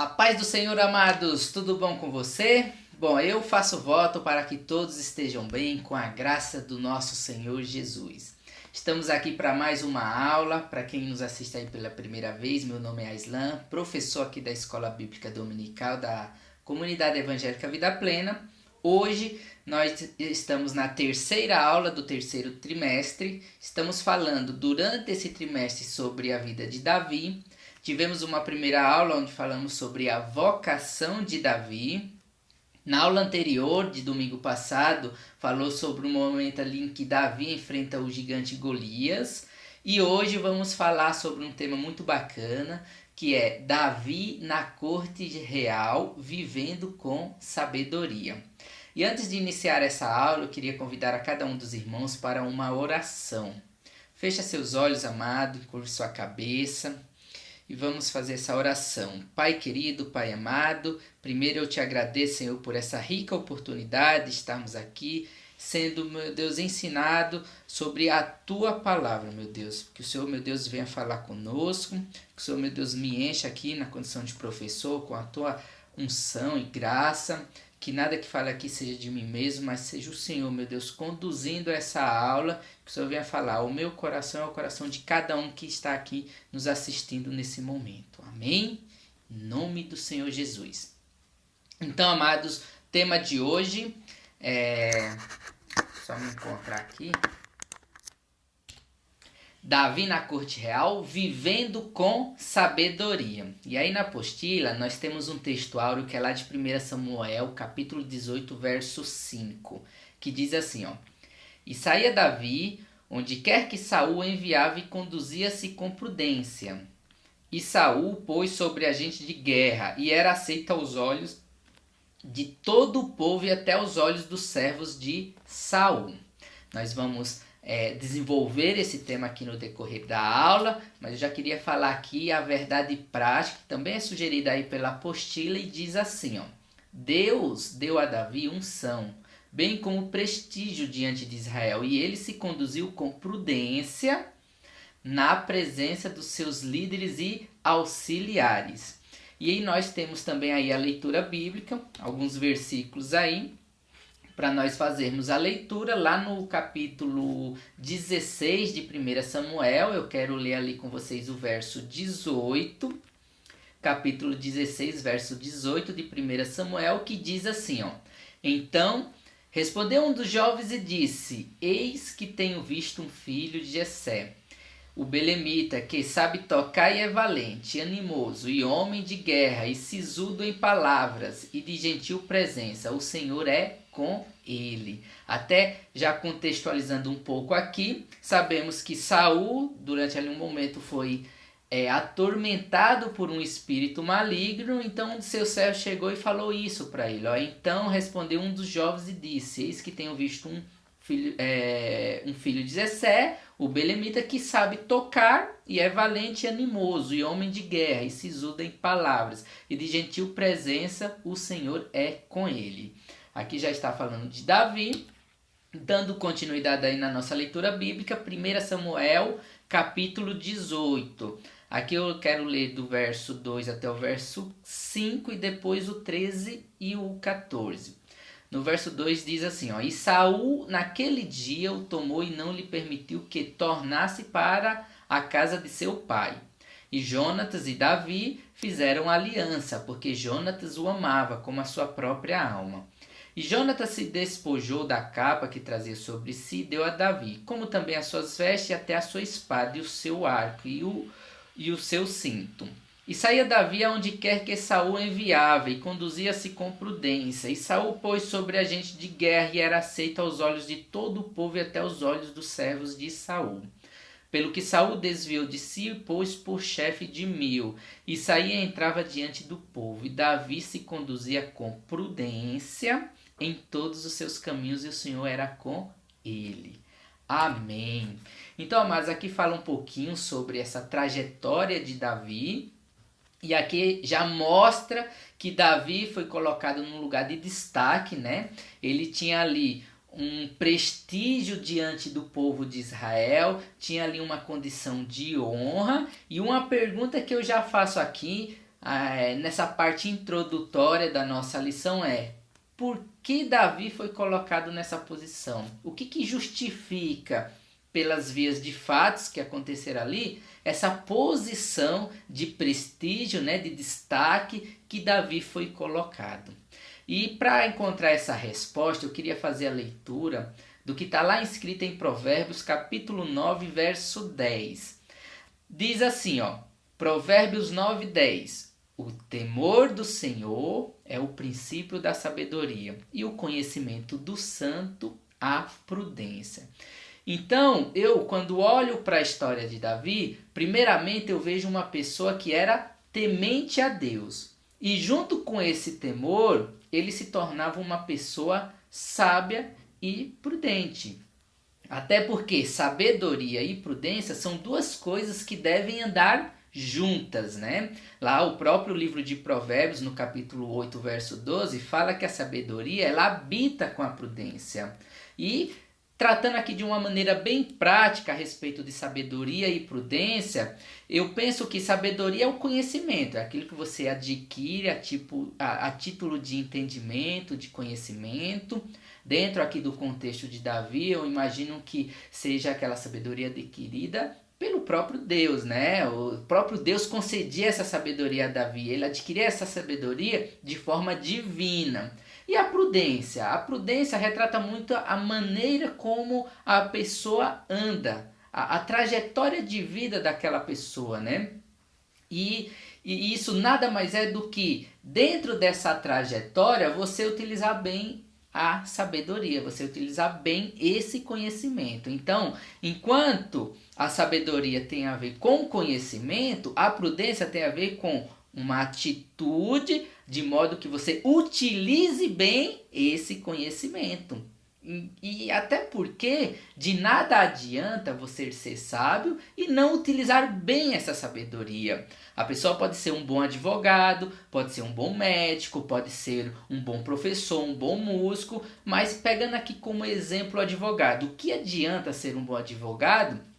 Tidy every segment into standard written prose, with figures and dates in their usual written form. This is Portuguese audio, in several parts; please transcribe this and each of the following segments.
A paz do Senhor, amados, tudo bom com você? Bom, eu faço voto para que todos estejam bem com a graça do nosso Senhor Jesus. Estamos aqui para mais uma aula. Para quem nos assiste aí pela primeira vez, meu nome é Aislan, professor aqui da Escola Bíblica Dominical da Comunidade Evangélica Vida Plena. Hoje nós estamos na terceira aula do terceiro trimestre. Estamos falando durante esse trimestre sobre a vida de Davi. Tivemos uma primeira aula onde falamos sobre a vocação de Davi. Na aula anterior, de domingo passado, falou sobre o momento ali em que Davi enfrenta o gigante Golias. E hoje vamos falar sobre um tema muito bacana, que é Davi na corte real, vivendo com sabedoria. E antes de iniciar essa aula, eu queria convidar a cada um dos irmãos para uma oração. Feche seus olhos, amado, curve sua cabeça. E vamos fazer essa oração. Pai querido, Pai amado, primeiro eu te agradeço, Senhor, por essa rica oportunidade de estarmos aqui, sendo, meu Deus, ensinado sobre a Tua palavra, meu Deus. Que o Senhor, meu Deus, venha falar conosco, que o Senhor, meu Deus, me encha aqui na condição de professor com a Tua unção e graça. Que nada que fale aqui seja de mim mesmo, mas seja o Senhor, meu Deus, conduzindo essa aula, que o Senhor venha falar. O meu coração é o coração de cada um que está aqui nos assistindo nesse momento. Amém? Em nome do Senhor Jesus. Então, amados, tema de hoje é... Só me encontrar aqui. Davi na corte real, vivendo com sabedoria. E aí na apostila nós temos um texto áureo que é lá de 1 Samuel, capítulo 18, verso 5, que diz assim, ó: E saía Davi, onde quer que Saul enviava, e conduzia-se com prudência. E Saul pôs sobre agente de guerra, e era aceito aos olhos de todo o povo e até aos olhos dos servos de Saul. Nós vamos desenvolver esse tema aqui no decorrer da aula, mas eu já queria falar aqui a verdade prática, que também é sugerida aí pela apostila, e diz assim, ó: Deus deu a Davi unção, bem como prestígio diante de Israel, e ele se conduziu com prudência na presença dos seus líderes e auxiliares. E aí nós temos também aí a leitura bíblica, alguns versículos aí, para nós fazermos a leitura lá no capítulo 16 de 1 Samuel. Eu quero ler ali com vocês o verso 18, capítulo 16, verso 18 de 1 Samuel, que diz assim, ó: Então respondeu um dos jovens e disse: Eis que tenho visto um filho de Jessé, o belemita, que sabe tocar e é valente, animoso e homem de guerra, e sisudo em palavras e de gentil presença. O Senhor é com ele. Até já contextualizando um pouco aqui, sabemos que Saul, durante ali um momento, foi atormentado por um espírito maligno. Então seu servo chegou e falou isso para ele, ó: Então respondeu um dos jovens e disse: Eis que tenho visto um filho de Jessé, o belemita, que sabe tocar e é valente e animoso, e homem de guerra, e sisudo em palavras, e de gentil presença. O Senhor é com ele. Aqui já está falando de Davi, dando continuidade aí na nossa leitura bíblica, 1 Samuel, capítulo 18. Aqui eu quero ler do verso 2 até o verso 5 e depois o 13 e o 14. No verso 2 diz assim, ó: E Saul naquele dia o tomou e não lhe permitiu que tornasse para a casa de seu pai. E Jonatas e Davi fizeram aliança, porque Jonatas o amava como a sua própria alma. E Jonatas se despojou da capa que trazia sobre si e deu a Davi, como também as suas vestes, até a sua espada e o seu arco e o seu cinto. E saía Davi aonde quer que Saul enviava, e conduzia-se com prudência. E Saul pôs sobre agente de guerra, e era aceito aos olhos de todo o povo e até aos olhos dos servos de Saul. Pelo que Saul desviou de si e pôs por chefe de 1000, e saía e entrava diante do povo. E Davi se conduzia com prudência em todos os seus caminhos, e o Senhor era com ele. Amém. Então, amados, aqui fala um pouquinho sobre essa trajetória de Davi. E aqui já mostra que Davi foi colocado num lugar de destaque, né? Ele tinha ali um prestígio diante do povo de Israel, tinha ali uma condição de honra. E uma pergunta que eu já faço aqui: nessa parte introdutória da nossa lição é: por que Davi foi colocado nessa posição? O que justifica, pelas vias de fatos que aconteceram ali, essa posição de prestígio, né, de destaque que Davi foi colocado? E para encontrar essa resposta, eu queria fazer a leitura do que está lá escrito em Provérbios, capítulo 9, verso 10. Diz assim, Provérbios 9, 10. O temor do Senhor é o princípio da sabedoria, e o conhecimento do santo, a prudência. Então, quando olho para a história de Davi, primeiramente eu vejo uma pessoa que era temente a Deus. E junto com esse temor, ele se tornava uma pessoa sábia e prudente. Até porque sabedoria e prudência são duas coisas que devem andar juntas, né? Lá o próprio livro de Provérbios, no capítulo 8, verso 12, fala que a sabedoria, ela habita com a prudência. E tratando aqui de uma maneira bem prática a respeito de sabedoria e prudência, eu penso que sabedoria é o conhecimento, é aquilo que você adquire a título de entendimento, de conhecimento. Dentro aqui do contexto de Davi, eu imagino que seja aquela sabedoria adquirida pelo próprio Deus, né? O próprio Deus concedia essa sabedoria a Davi, ele adquiria essa sabedoria de forma divina. E a prudência? A prudência retrata muito a maneira como a pessoa anda, a trajetória de vida daquela pessoa, né? E isso nada mais é do que, dentro dessa trajetória, você utilizar bem a sabedoria, você utilizar bem esse conhecimento. Então, enquanto a sabedoria tem a ver com conhecimento, a prudência tem a ver com uma atitude de modo que você utilize bem esse conhecimento. E até porque de nada adianta você ser sábio e não utilizar bem essa sabedoria. A pessoa pode ser um bom advogado, pode ser um bom médico, pode ser um bom professor, um bom músico, mas pegando aqui como exemplo o advogado, o que adianta ser um bom advogado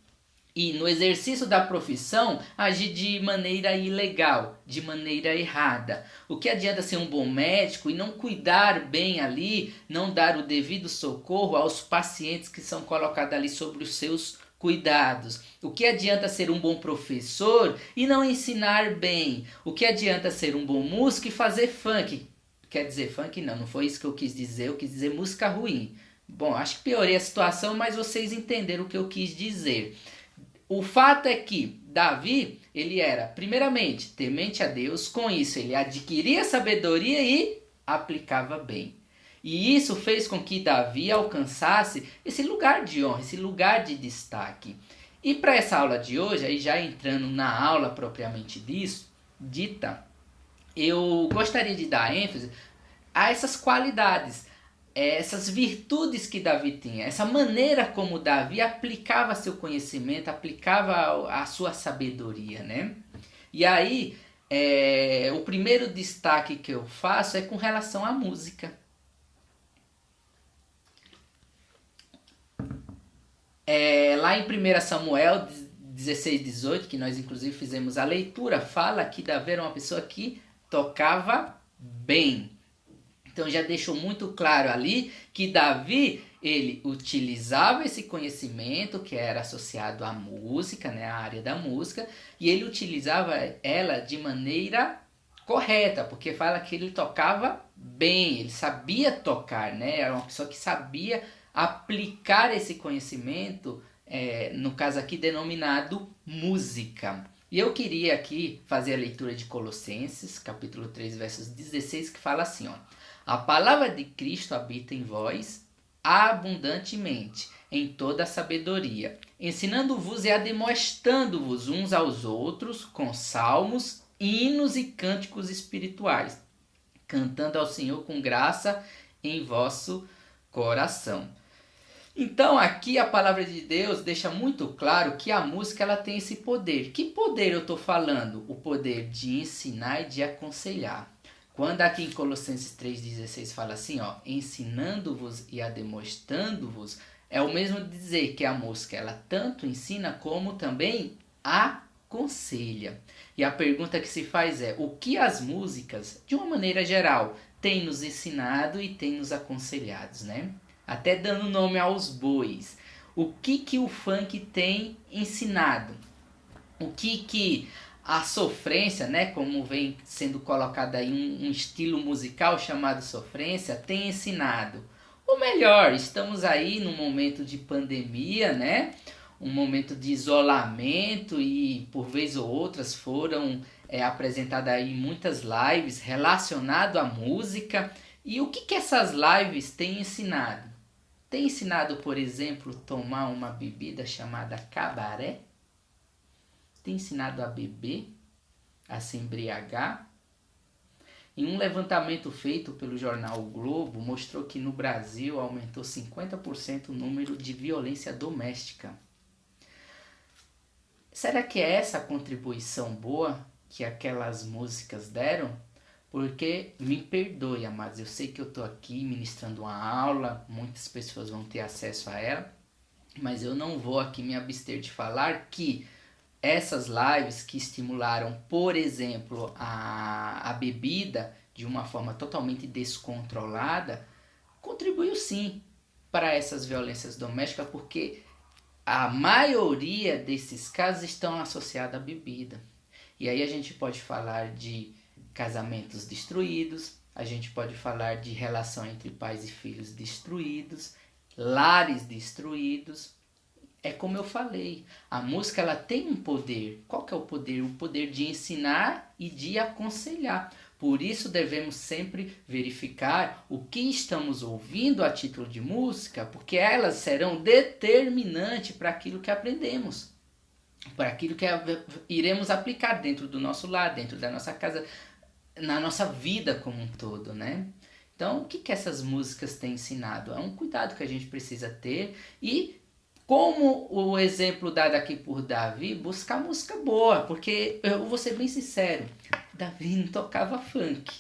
e no exercício da profissão agir de maneira ilegal, de maneira errada? O que adianta ser um bom médico e não cuidar bem ali, não dar o devido socorro aos pacientes que são colocados ali sobre os seus cuidados? O que adianta ser um bom professor e não ensinar bem? O que adianta ser um bom músico e fazer funk? Quer dizer, funk não foi isso que eu quis dizer, eu quis dizer música ruim. Bom, acho que piorei a situação, mas vocês entenderam o que eu quis dizer. O fato é que Davi, ele era, primeiramente, temente a Deus. Com isso, ele adquiria sabedoria e aplicava bem. E isso fez com que Davi alcançasse esse lugar de honra, esse lugar de destaque. E para essa aula de hoje, aí já entrando na aula propriamente dita, eu gostaria de dar ênfase a essas qualidades, essas virtudes que Davi tinha, essa maneira como Davi aplicava seu conhecimento, aplicava a sua sabedoria, né? E aí, o primeiro destaque que eu faço é com relação à música. Lá em 1 Samuel 16, 18, que nós inclusive fizemos a leitura, fala que Davi era uma pessoa que tocava bem. Então já deixou muito claro ali que Davi, ele utilizava esse conhecimento que era associado à música, né, à área da música, e ele utilizava ela de maneira correta, porque fala que ele tocava bem, ele sabia tocar, né, era uma pessoa que sabia aplicar esse conhecimento, no caso aqui denominado música. E eu queria aqui fazer a leitura de Colossenses, capítulo 3, versos 16, que fala assim, a palavra de Cristo habita em vós abundantemente, em toda a sabedoria, ensinando-vos e admoestando-vos uns aos outros com salmos, hinos e cânticos espirituais, cantando ao Senhor com graça em vosso coração. Então aqui a palavra de Deus deixa muito claro que a música ela tem esse poder. Que poder eu estou falando? O poder de ensinar e de aconselhar. Quando aqui em Colossenses 3,16 fala assim, ensinando-vos e ademostrando-vos, é o mesmo dizer que a música ela tanto ensina como também aconselha. E a pergunta que se faz é: o que as músicas, de uma maneira geral, têm nos ensinado e têm nos aconselhado, né? Até dando nome aos bois. O que o funk tem ensinado? O que a sofrência, né, como vem sendo colocado aí um estilo musical chamado sofrência, tem ensinado? Ou melhor, estamos aí num momento de pandemia, né? Um momento de isolamento e por vez ou outras foram apresentadas aí muitas lives relacionadas à música. E o que essas lives têm ensinado? Tem ensinado, por exemplo, tomar uma bebida chamada cabaré? Tem ensinado a beber, a se embriagar? Em um levantamento feito pelo jornal o Globo, mostrou que no Brasil aumentou 50% o número de violência doméstica. Será que é essa a contribuição boa que aquelas músicas deram? Porque, me perdoe, amados, eu sei que eu estou aqui ministrando uma aula, muitas pessoas vão ter acesso a ela, mas eu não vou aqui me abster de falar que essas lives que estimularam, por exemplo, a bebida de uma forma totalmente descontrolada, contribuiu sim para essas violências domésticas, porque a maioria desses casos estão associados à bebida. E aí a gente pode falar de casamentos destruídos, a gente pode falar de relação entre pais e filhos destruídos, lares destruídos. É como eu falei, a música ela tem um poder. Qual que é o poder? O poder de ensinar e de aconselhar. Por isso devemos sempre verificar o que estamos ouvindo a título de música, porque elas serão determinantes para aquilo que aprendemos, para aquilo que iremos aplicar dentro do nosso lar, dentro da nossa casa, na nossa vida como um todo, né? Então, o que essas músicas têm ensinado? É um cuidado que a gente precisa ter e, como o exemplo dado aqui por Davi, buscar música boa, porque eu vou ser bem sincero, Davi não tocava funk,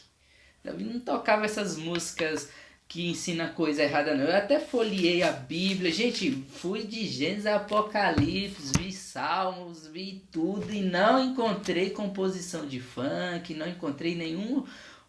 Davi não tocava essas músicas que ensinam coisa errada não. Eu até folheei a Bíblia, gente, fui de Gênesis a Apocalipse, vi Salmos, vi tudo e não encontrei composição de funk, não encontrei nenhuma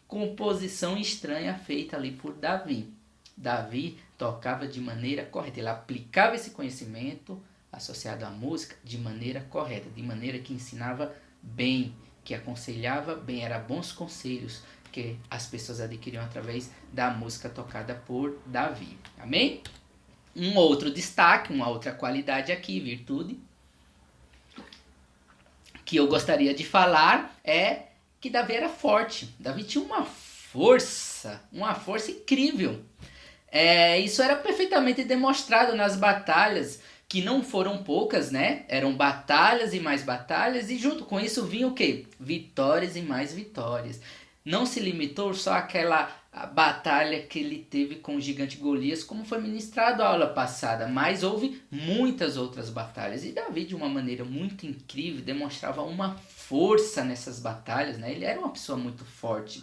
composição estranha feita ali por Davi. Davi tocava de maneira correta, ele aplicava esse conhecimento associado à música de maneira correta, de maneira que ensinava bem, que aconselhava bem, eram bons conselhos que as pessoas adquiriam através da música tocada por Davi. Amém? Um outro destaque, uma outra qualidade aqui, virtude, que eu gostaria de falar é que Davi era forte. Davi tinha uma força incrível. Isso era perfeitamente demonstrado nas batalhas, que não foram poucas, né? Eram batalhas e mais batalhas, e junto com isso vinha o quê? Vitórias e mais vitórias. Não se limitou só àquela batalha que ele teve com o gigante Golias, como foi ministrado a aula passada, mas houve muitas outras batalhas. E Davi, de uma maneira muito incrível, demonstrava uma força nessas batalhas, né? Ele era uma pessoa muito forte.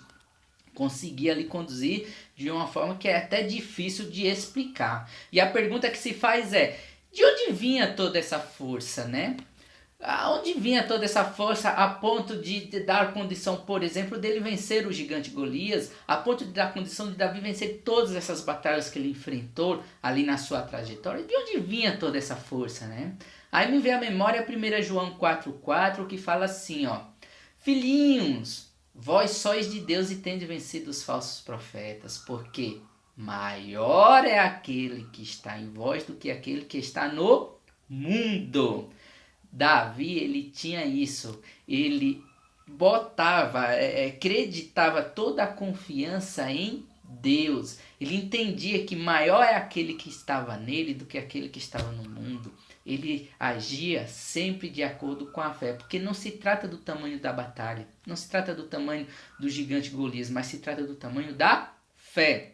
Conseguia ali conduzir de uma forma que é até difícil de explicar. E a pergunta que se faz é: de onde vinha toda essa força, né? Aonde vinha toda essa força a ponto de dar condição, por exemplo, dele vencer o gigante Golias, a ponto de dar condição de Davi vencer todas essas batalhas que ele enfrentou ali na sua trajetória? De onde vinha toda essa força, né? Aí me vem à memória 1 João 4,4, que fala assim, ó: filhinhos, vós sois de Deus e tendes vencido os falsos profetas, porque maior é aquele que está em vós do que aquele que está no mundo. Davi, ele tinha isso, ele acreditava toda a confiança em Deus. Ele entendia que maior é aquele que estava nele do que aquele que estava no mundo. Ele agia sempre de acordo com a fé, porque não se trata do tamanho da batalha, não se trata do tamanho do gigante Golias, mas se trata do tamanho da fé.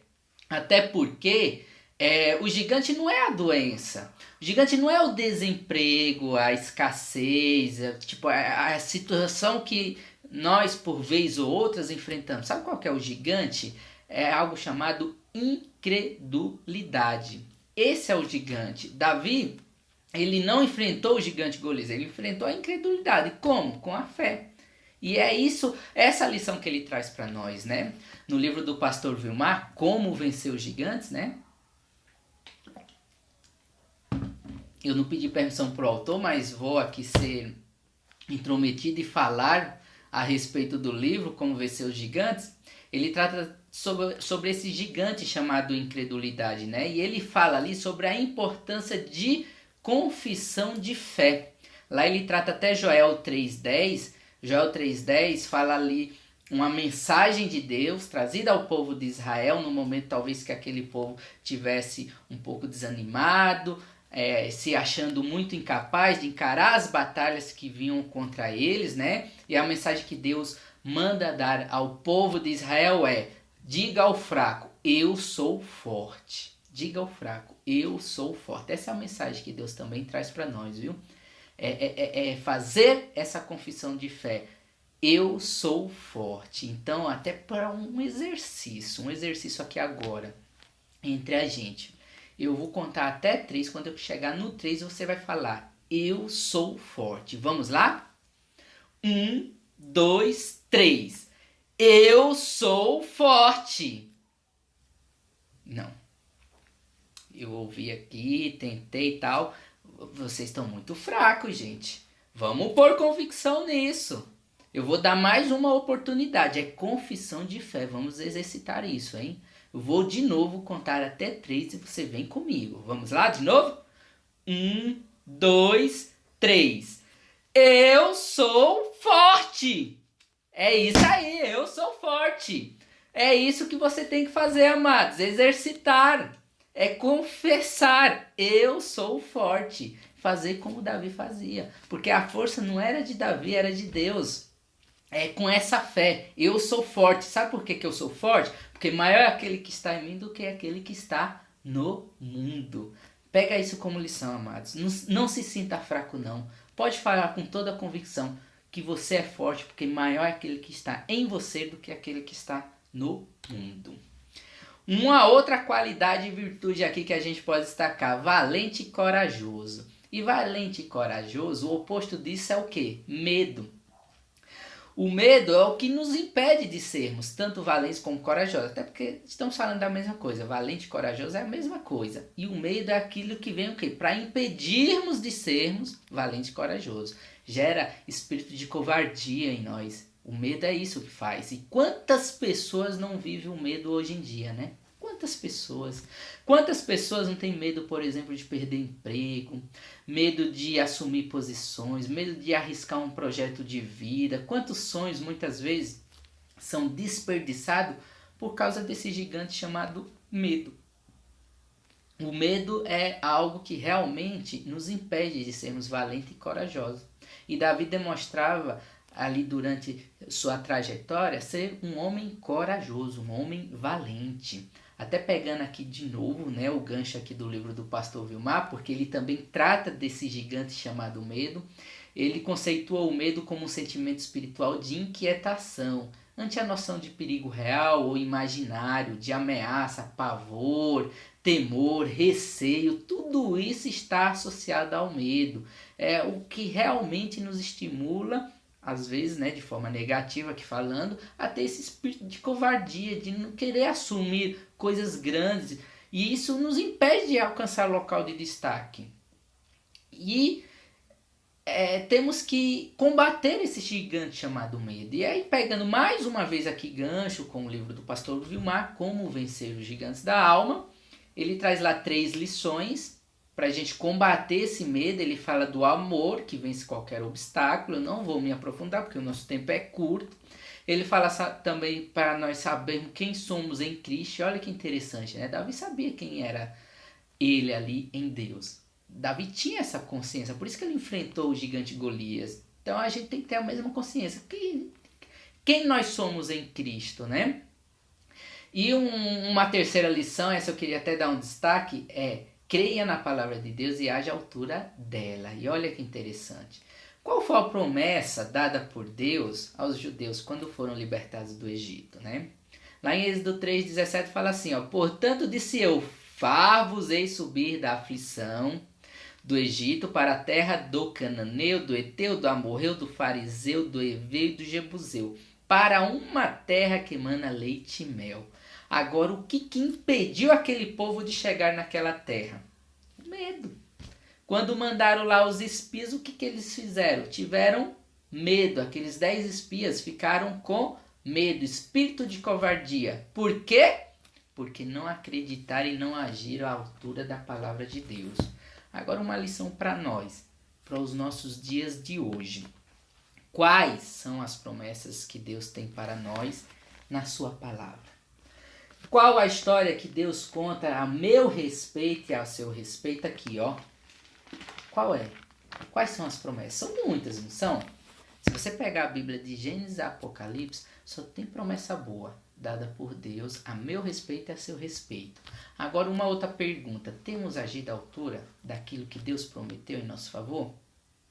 Até porque o gigante não é a doença, o gigante não é o desemprego, a escassez, a situação que nós por vez ou outras enfrentamos. Sabe qual que é o gigante? É algo chamado incredulidade. Esse é o gigante. Davi, ele não enfrentou o gigante Golias, ele enfrentou a incredulidade. Como? Com a fé. E é isso, essa lição que ele traz para nós, né? No livro do pastor Vilmar, Como Vencer os Gigantes, né? Eu não pedi permissão para o autor, mas vou aqui ser intrometido e falar a respeito do livro Como Vencer os Gigantes. Ele trata sobre esse gigante chamado incredulidade, né? E ele fala ali sobre a importância de confissão de fé. Lá ele trata até Joel 3:10. Joel 3:10 fala ali uma mensagem de Deus trazida ao povo de Israel no momento talvez que aquele povo tivesse um pouco desanimado, se achando muito incapaz de encarar as batalhas que vinham contra eles, né? E a mensagem que Deus manda dar ao povo de Israel é: diga ao fraco, eu sou forte. Diga ao fraco, eu sou forte. Essa é a mensagem que Deus também traz para nós, viu? É fazer essa confissão de fé. Eu sou forte. Então, até para um exercício aqui agora, entre a gente. Eu vou contar até 3. Quando eu chegar no 3, você vai falar: eu sou forte. Vamos lá? 1, 2, 3. Eu sou forte. Não. Eu ouvi aqui, tentei e tal. Vocês estão muito fracos, gente. Vamos pôr convicção nisso. Eu vou dar mais uma oportunidade. É confissão de fé. Vamos exercitar isso, hein? Eu vou de novo contar até 3 e você vem comigo. Vamos lá de novo? 1, 2, 3. Eu sou forte. É isso aí, eu sou forte. É isso que você tem que fazer, amados. Exercitar. É confessar. Eu sou forte. Fazer como Davi fazia. Porque a força não era de Davi, era de Deus. É com essa fé. Eu sou forte. Sabe por que eu sou forte? Porque maior é aquele que está em mim do que aquele que está no mundo. Pega isso como lição, amados. Não se sinta fraco, não. Pode falar com toda a convicção que você é forte, porque maior é aquele que está em você do que aquele que está no mundo. Uma outra qualidade e virtude aqui que a gente pode destacar: valente e corajoso. E valente e corajoso, o oposto disso é o quê? Medo. O medo é o que nos impede de sermos tanto valentes como corajosos. Até porque estamos falando da mesma coisa. Valente e corajoso é a mesma coisa. E o medo é aquilo que vem o quê? Para impedirmos de sermos valentes e corajosos. Gera espírito de covardia em nós. O medo é isso que faz. E quantas pessoas não vivem o medo hoje em dia, né? Quantas pessoas? Quantas pessoas não têm medo, por exemplo, de perder emprego, medo de assumir posições, medo de arriscar um projeto de vida? Quantos sonhos muitas vezes são desperdiçados por causa desse gigante chamado medo? O medo é algo que realmente nos impede de sermos valentes e corajosos. E Davi demonstrava ali durante sua trajetória ser um homem corajoso, um homem valente. Até pegando aqui de novo, né, o gancho aqui do livro do pastor Vilmar, porque ele também trata desse gigante chamado medo. Ele conceitua o medo como um sentimento espiritual de inquietação ante a noção de perigo real ou imaginário, de ameaça, pavor, temor, receio. Tudo isso está associado ao medo. É o que realmente nos estimula, às vezes, né, de forma negativa aqui falando, a ter esse espírito de covardia, de não querer assumir coisas grandes. E isso nos impede de alcançar local de destaque. E temos que combater esse gigante chamado medo. E aí, pegando mais uma vez aqui gancho com o livro do pastor Vilmar, Como Vencer os Gigantes da Alma, ele traz lá 3 lições para a gente combater esse medo. Ele fala do amor, que vence qualquer obstáculo. Eu não vou me aprofundar, porque o nosso tempo é curto. Ele fala também para nós sabermos quem somos em Cristo. Olha que interessante, né? Davi sabia quem era ele ali em Deus. Davi tinha essa consciência, por isso que ele enfrentou o gigante Golias. Então a gente tem que ter a mesma consciência. Quem nós somos em Cristo, né? E uma terceira lição, essa eu queria até dar um destaque, é: creia na palavra de Deus e haja à altura dela. E olha que interessante. Qual foi a promessa dada por Deus aos judeus quando foram libertados do Egito, né? Lá em Êxodo 3,17 fala assim, ó: portanto disse eu, far-vos-ei subir da aflição do Egito para a terra do Cananeu, do Eteu, do Amorreu, do Fariseu, do Eveu e do Jebuseu, para uma terra que emana leite e mel. Agora, o que impediu aquele povo de chegar naquela terra? O medo. Quando mandaram lá os espias, o que eles fizeram? Tiveram medo. Aqueles 10 espias ficaram com medo, espírito de covardia. Por quê? Porque não acreditaram e não agiram à altura da palavra de Deus. Agora uma lição para nós, para os nossos dias de hoje. Quais são as promessas que Deus tem para nós na sua palavra? Qual a história que Deus conta a meu respeito e ao seu respeito aqui, ó? Qual é? Quais são as promessas? São muitas, não são? Se você pegar a Bíblia de Gênesis e Apocalipse, só tem promessa boa, dada por Deus a meu respeito e a seu respeito. Agora uma outra pergunta, temos agido à altura daquilo que Deus prometeu em nosso favor?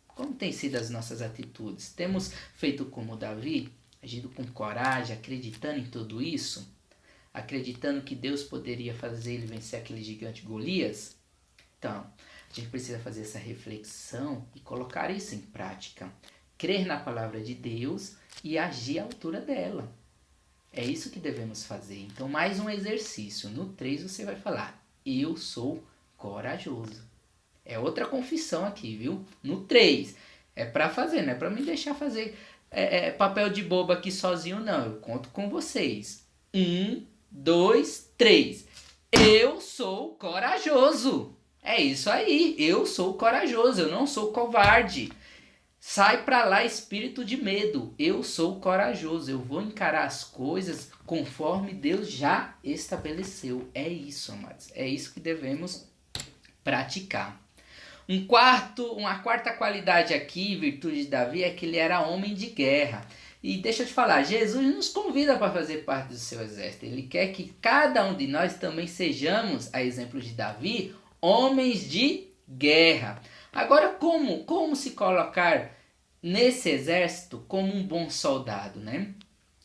Como têm sido as nossas atitudes? Temos feito como Davi, agido com coragem, acreditando em tudo isso? Acreditando que Deus poderia fazer ele vencer aquele gigante Golias? Então, a gente precisa fazer essa reflexão e colocar isso em prática. Crer na palavra de Deus e agir à altura dela. É isso que devemos fazer. Então, mais um exercício. No 3 você vai falar, eu sou corajoso. É outra confissão aqui, viu? No 3. É para fazer, não é para me deixar fazer papel de bobo aqui sozinho, não. Eu conto com vocês. 1, 2, 3. Eu sou corajoso. É isso aí. Eu sou corajoso. Eu não sou covarde. Sai pra lá, espírito de medo. Eu sou corajoso. Eu vou encarar as coisas conforme Deus já estabeleceu. É isso, amados. É isso que devemos praticar. Uma quarta qualidade aqui, virtude de Davi, é que ele era homem de guerra. E deixa eu te falar, Jesus nos convida para fazer parte do seu exército. Ele quer que cada um de nós também sejamos, a exemplo de Davi, homens de guerra. Agora, como se colocar nesse exército como um bom soldado, né?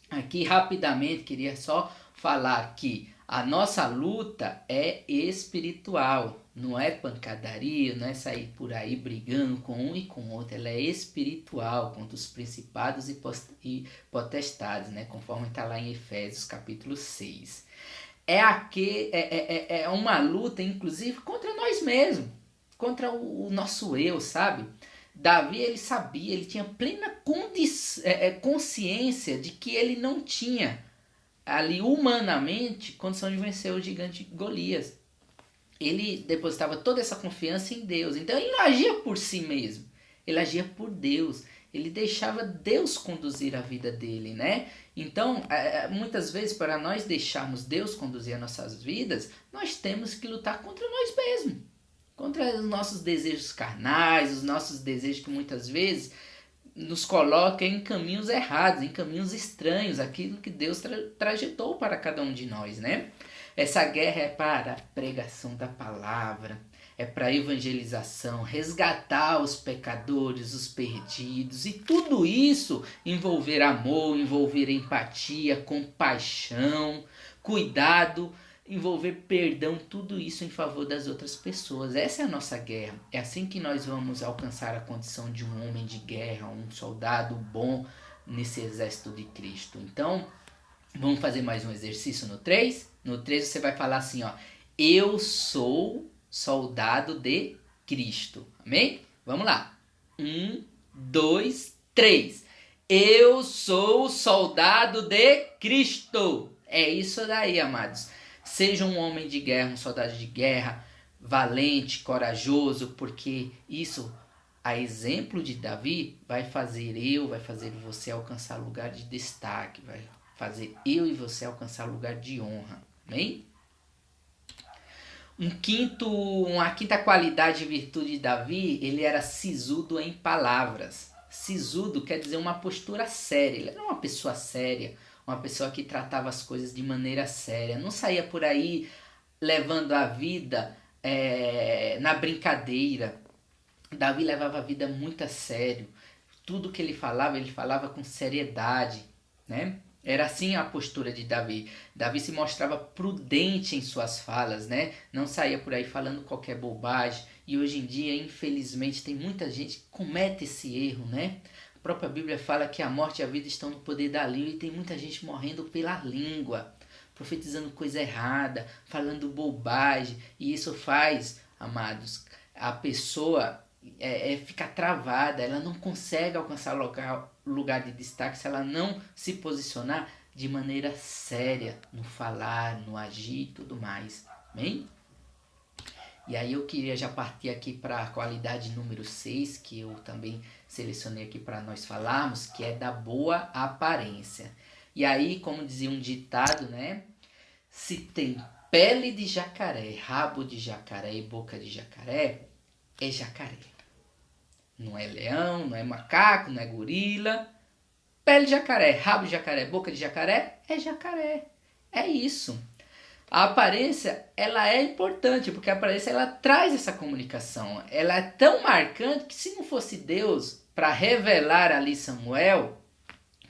Aqui, rapidamente, queria só falar que a nossa luta é espiritual, não é pancadaria, não é sair por aí brigando com um e com o outro, ela é espiritual, contra os principados e potestades, né? Conforme está lá em Efésios capítulo 6. É uma luta, inclusive, contra nós mesmos, contra o nosso eu, sabe? Davi, ele sabia, ele tinha plena consciência de que ele não tinha ali humanamente condição de vencer o gigante Golias. Ele depositava toda essa confiança em Deus. Então ele não agia por si mesmo, ele agia por Deus. Ele deixava Deus conduzir a vida dele, né? Então, muitas vezes, para nós deixarmos Deus conduzir as nossas vidas, nós temos que lutar contra nós mesmos. Contra os nossos desejos carnais, os nossos desejos que muitas vezes nos colocam em caminhos errados, em caminhos estranhos, aquilo que Deus trajetou para cada um de nós, né? Essa guerra é para a pregação da palavra, é para a evangelização, resgatar os pecadores, os perdidos, e tudo isso envolver amor, envolver empatia, compaixão, cuidado, envolver perdão, tudo isso em favor das outras pessoas. Essa é a nossa guerra. É assim que nós vamos alcançar a condição de um homem de guerra, um soldado bom nesse exército de Cristo. Então, vamos fazer mais um exercício no 3? No 3 você vai falar assim, ó, eu sou soldado de Cristo. Amém? Vamos lá. 1, 2, 3. Eu sou soldado de Cristo. É isso daí, amados. Seja um homem de guerra, um soldado de guerra, valente, corajoso, porque isso, a exemplo de Davi, vai fazer você alcançar lugar de destaque, vai fazer eu e você alcançar lugar de honra. Amém? Uma quinta qualidade e virtude de Davi, ele era sisudo em palavras. Sisudo quer dizer uma postura séria, ele era uma pessoa séria, uma pessoa que tratava as coisas de maneira séria, não saía por aí levando a vida na brincadeira. Davi levava a vida muito a sério, tudo que ele falava com seriedade, né? Era assim a postura de Davi. Davi se mostrava prudente em suas falas, né? Não saía por aí falando qualquer bobagem. E hoje em dia, infelizmente, tem muita gente que comete esse erro, né? A própria Bíblia fala que a morte e a vida estão no poder da língua e tem muita gente morrendo pela língua, profetizando coisa errada, falando bobagem. E isso faz, amados, a pessoa fica travada, ela não consegue alcançar lugar de destaque se ela não se posicionar de maneira séria no falar, no agir e tudo mais. Amém? E aí eu queria já partir aqui para a qualidade número 6, que eu também selecionei aqui para nós falarmos, que é da boa aparência. E aí, como dizia um ditado, né? Se tem pele de jacaré, rabo de jacaré e boca de jacaré, é jacaré. Não é leão, não é macaco, não é gorila. Pele de jacaré, rabo de jacaré, boca de jacaré, é jacaré. É isso. A aparência, ela é importante, porque a aparência, ela traz essa comunicação. Ela é tão marcante que se não fosse Deus para revelar ali Samuel,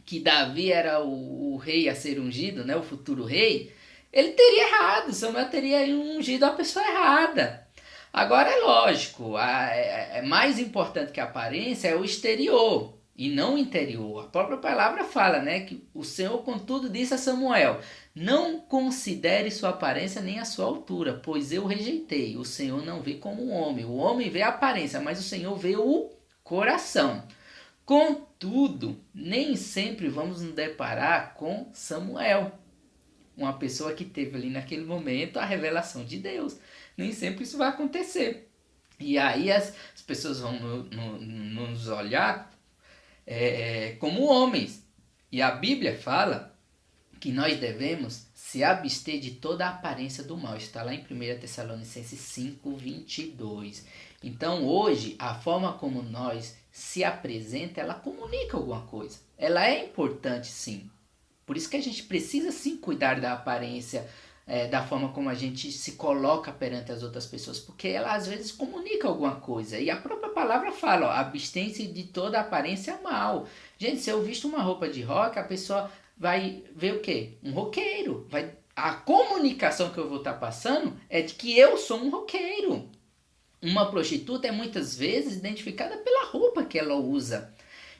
que Davi era o rei a ser ungido, né, o futuro rei, ele teria errado, Samuel teria ungido a pessoa errada. Agora é lógico, é mais importante que a aparência é o exterior e não o interior. A própria palavra fala, né, que o Senhor contudo disse a Samuel: não considere sua aparência nem a sua altura, pois eu rejeitei. O Senhor não vê como um homem. O homem vê a aparência, mas o Senhor vê o coração. Contudo, nem sempre vamos nos deparar com Samuel, uma pessoa que teve ali naquele momento a revelação de Deus. Nem sempre isso vai acontecer. E aí as pessoas vão nos olhar como homens. E a Bíblia fala que nós devemos se abster de toda a aparência do mal. Está lá em 1 Tessalonicenses 5, 22. Então hoje, a forma como nós se apresenta, ela comunica alguma coisa. Ela é importante, sim. Por isso que a gente precisa sim cuidar da aparência, da forma como a gente se coloca perante as outras pessoas, porque ela às vezes comunica alguma coisa. E a própria palavra fala, ó, abstém-se de toda aparência mal. Gente, se eu visto uma roupa de rock, a pessoa vai ver o quê? Um roqueiro. A comunicação que eu vou estar passando é de que eu sou um roqueiro. Uma prostituta é muitas vezes identificada pela roupa que ela usa.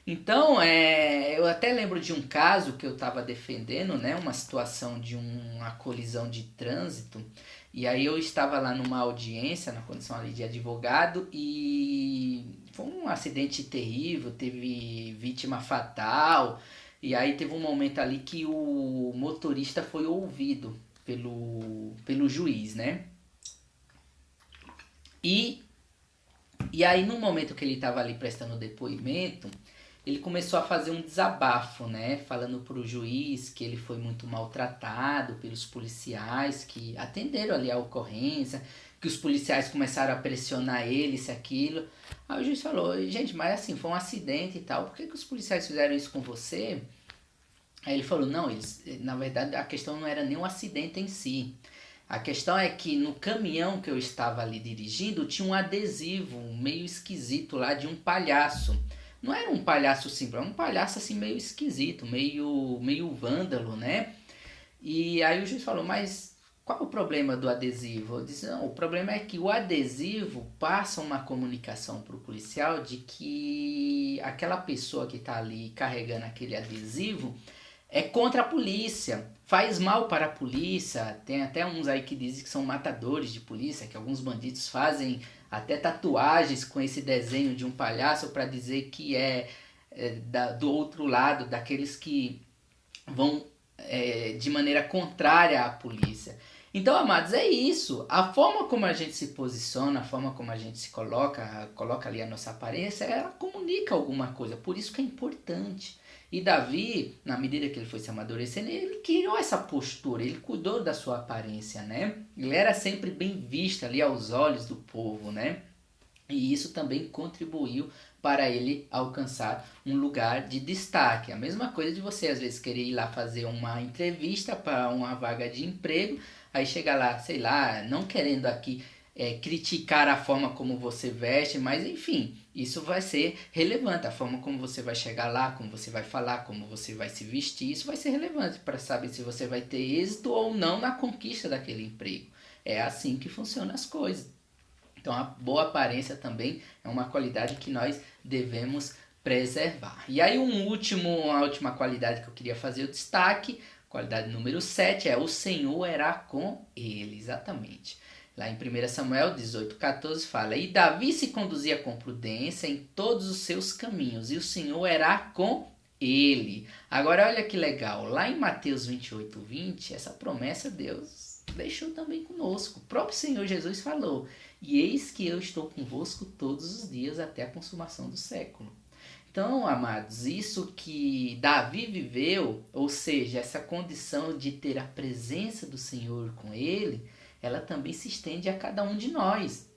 Então, eu até lembro de um caso que eu estava defendendo, né, uma situação de uma colisão de trânsito, e aí eu estava lá numa audiência, na condição ali de advogado, e foi um acidente terrível, teve vítima fatal, e aí teve um momento ali que o motorista foi ouvido pelo juiz, né? E aí no momento que ele estava ali prestando depoimento, ele começou a fazer um desabafo, né? Falando para o juiz que ele foi muito maltratado pelos policiais que atenderam ali a ocorrência, que os policiais começaram a pressionar ele, isso, aquilo. Aí o juiz falou, gente, mas assim, foi um acidente e tal, por que os policiais fizeram isso com você? Aí ele falou, não, na verdade a questão não era nem um acidente em si. A questão é que no caminhão que eu estava ali dirigindo tinha um adesivo meio esquisito lá de um palhaço. Não era um palhaço simples, era um palhaço assim meio esquisito, meio vândalo, né? E aí o juiz falou, mas qual o problema do adesivo? Eu disse, não, o problema é que o adesivo passa uma comunicação para o policial de que aquela pessoa que está ali carregando aquele adesivo é contra a polícia, faz mal para a polícia. Tem até uns aí que dizem que são matadores de polícia, que alguns bandidos fazem até tatuagens com esse desenho de um palhaço para dizer que do outro lado, daqueles que vão de maneira contrária à polícia. Então, amados, é isso. A forma como a gente se posiciona, a forma como a gente se coloca ali a nossa aparência, ela comunica alguma coisa. Por isso que é importante. E Davi, na medida que ele foi se amadurecendo, ele criou essa postura, ele cuidou da sua aparência, né? Ele era sempre bem visto ali aos olhos do povo, né? E isso também contribuiu para ele alcançar um lugar de destaque. A mesma coisa de você, às vezes, querer ir lá fazer uma entrevista para uma vaga de emprego, aí chega lá, sei lá, não querendo aqui criticar a forma como você veste, mas enfim, isso vai ser relevante. A forma como você vai chegar lá, como você vai falar, como você vai se vestir, isso vai ser relevante para saber se você vai ter êxito ou não na conquista daquele emprego. É assim que funcionam as coisas. Então a boa aparência também é uma qualidade que nós devemos preservar. E aí uma última qualidade que eu queria fazer o destaque, qualidade número 7, é o Senhor era com ele, exatamente. Lá em 1 Samuel 18,14 fala, e Davi se conduzia com prudência em todos os seus caminhos, e o Senhor era com ele. Agora olha que legal, lá em Mateus 28:20, essa promessa Deus deixou também conosco. O próprio Senhor Jesus falou, e eis que eu estou convosco todos os dias até a consumação do século. Então, amados, isso que Davi viveu, ou seja, essa condição de ter a presença do Senhor com ele, ela também se estende a cada um de nós.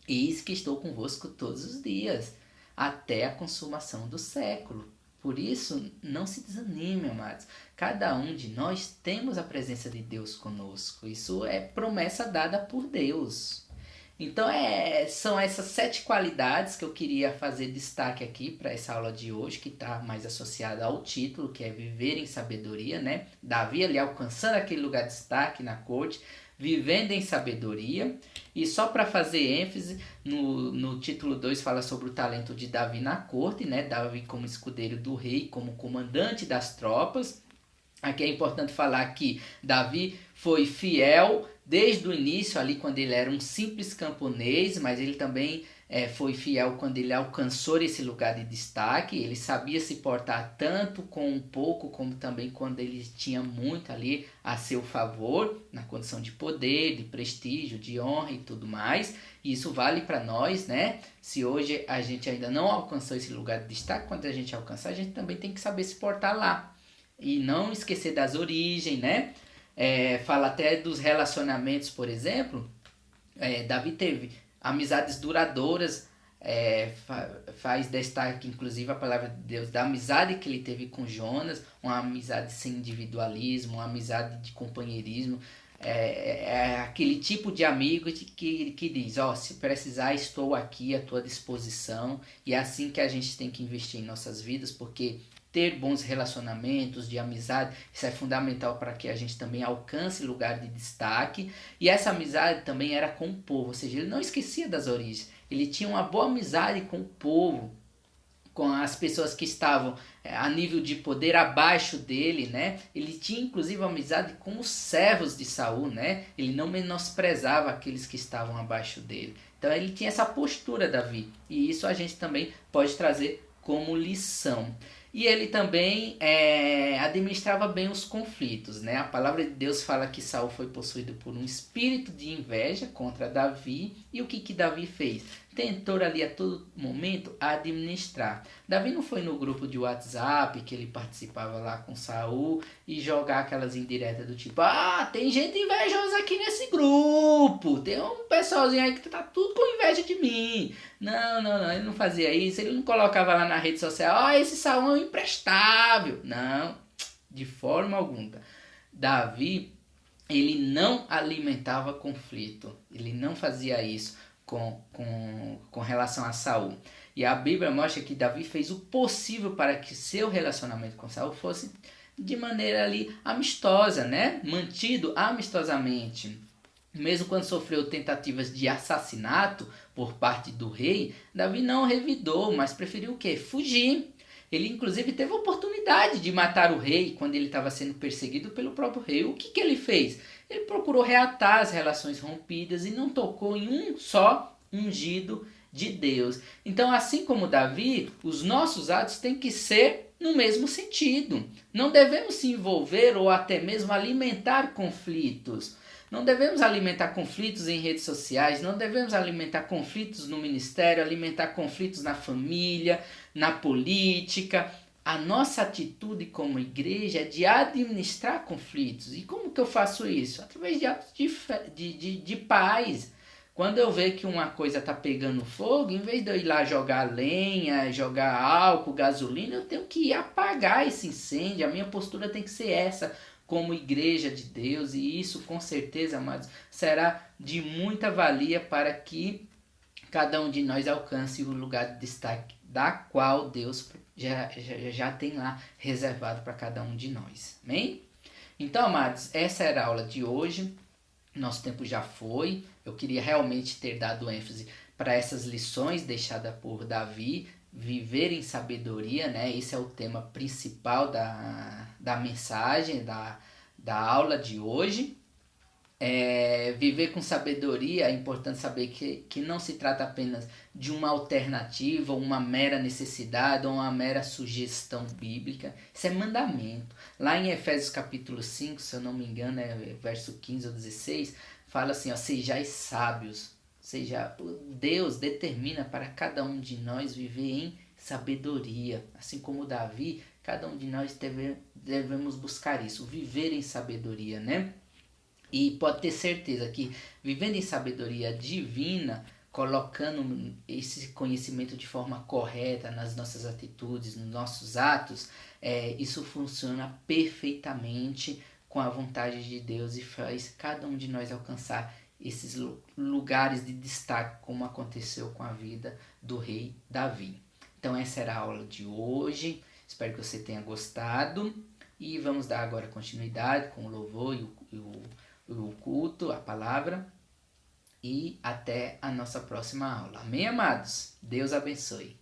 Eis que estou convosco todos os dias, até a consumação do século. Por isso, não se desanime, amados. Cada um de nós temos a presença de Deus conosco. Isso é promessa dada por Deus. Então, são essas 7 qualidades que eu queria fazer destaque aqui para essa aula de hoje, que está mais associada ao título, que é Viver em Sabedoria, né? Davi ali alcançando aquele lugar de destaque na corte, vivendo em sabedoria. E só para fazer ênfase, no título 2 fala sobre o talento de Davi na corte, né? Davi como escudeiro do rei, como comandante das tropas. Aqui é importante falar que Davi foi fiel desde o início, ali quando ele era um simples camponês, mas ele também foi fiel quando ele alcançou esse lugar de destaque. Ele sabia se portar tanto com um pouco, como também quando ele tinha muito ali a seu favor, na condição de poder, de prestígio, de honra e tudo mais. E isso vale para nós, né? Se hoje a gente ainda não alcançou esse lugar de destaque, quando a gente alcançar, a gente também tem que saber se portar lá. E não esquecer das origens, né? Fala até dos relacionamentos, por exemplo. Davi teve amizades duradouras, faz destaque inclusive a palavra de Deus da amizade que ele teve com Jonas, uma amizade sem individualismo, uma amizade de companheirismo. Aquele tipo de amigo que diz, se precisar estou aqui à tua disposição. E é assim que a gente tem que investir em nossas vidas, porque ter bons relacionamentos de amizade, isso é fundamental para que a gente também alcance lugar de destaque. E essa amizade também era com o povo, ou seja, ele não esquecia das origens. Ele tinha uma boa amizade com o povo, com as pessoas que estavam a nível de poder abaixo dele, né? Ele tinha inclusive amizade com os servos de Saul, né? Ele não menosprezava aqueles que estavam abaixo dele. Então ele tinha essa postura, Davi, e isso a gente também pode trazer como lição. E ele também administrava bem os conflitos, né? A palavra de Deus fala que Saul foi possuído por um espírito de inveja contra Davi. E o que Davi fez? Tentou ali a todo momento administrar. Davi não foi no grupo de WhatsApp que ele participava lá com Saul e jogar aquelas indiretas do tipo, tem gente invejosa aqui nesse grupo, tem um pessoalzinho aí que tá tudo com inveja de mim. Não, ele não fazia isso, ele não colocava lá na rede social, esse Saul é um imprestável. Não, de forma alguma. Davi, ele não alimentava conflito, ele não fazia isso com relação a Saul. E a Bíblia mostra que Davi fez o possível para que seu relacionamento com Saul fosse de maneira ali amistosa, né? Mantido amistosamente. Mesmo quando sofreu tentativas de assassinato por parte do rei, Davi não revidou, mas preferiu o quê? Fugir. Ele inclusive teve a oportunidade de matar o rei quando ele estava sendo perseguido pelo próprio rei. O que ele fez? Ele procurou reatar as relações rompidas e não tocou em um só ungido de Deus. Então, assim como Davi, os nossos atos têm que ser no mesmo sentido. Não devemos se envolver ou até mesmo alimentar conflitos. Não devemos alimentar conflitos em redes sociais, não devemos alimentar conflitos no ministério, alimentar conflitos na família, na política. A nossa atitude como igreja é de administrar conflitos. E como que eu faço isso? Através de atos de paz. Quando eu ver que uma coisa está pegando fogo, em vez de eu ir lá jogar lenha, jogar álcool, gasolina, eu tenho que ir apagar esse incêndio. A minha postura tem que ser essa como igreja de Deus, e isso com certeza, amados, será de muita valia para que cada um de nós alcance o lugar de destaque da qual Deus já tem lá reservado para cada um de nós. Amém? Então, amados, essa era a aula de hoje. Nosso tempo já foi. Eu queria realmente ter dado ênfase para essas lições deixadas por Davi, viver em sabedoria, né? Esse é o tema principal da mensagem, da aula de hoje. Viver com sabedoria, é importante saber que não se trata apenas de uma alternativa, uma mera necessidade ou uma mera sugestão bíblica. Isso é mandamento. Lá em Efésios capítulo 5, se eu não me engano, verso 15 ou 16, fala assim, ó, sejais sábios. Ou seja, Deus determina para cada um de nós viver em sabedoria. Assim como Davi, cada um de nós devemos buscar isso, viver em sabedoria, né? E pode ter certeza que vivendo em sabedoria divina, colocando esse conhecimento de forma correta nas nossas atitudes, nos nossos atos, isso funciona perfeitamente com a vontade de Deus e faz cada um de nós alcançar esses lugares de destaque, como aconteceu com a vida do rei Davi. Então essa era a aula de hoje, espero que você tenha gostado e vamos dar agora continuidade com o louvor o culto, a palavra, e até a nossa próxima aula. Amém, amados? Deus abençoe.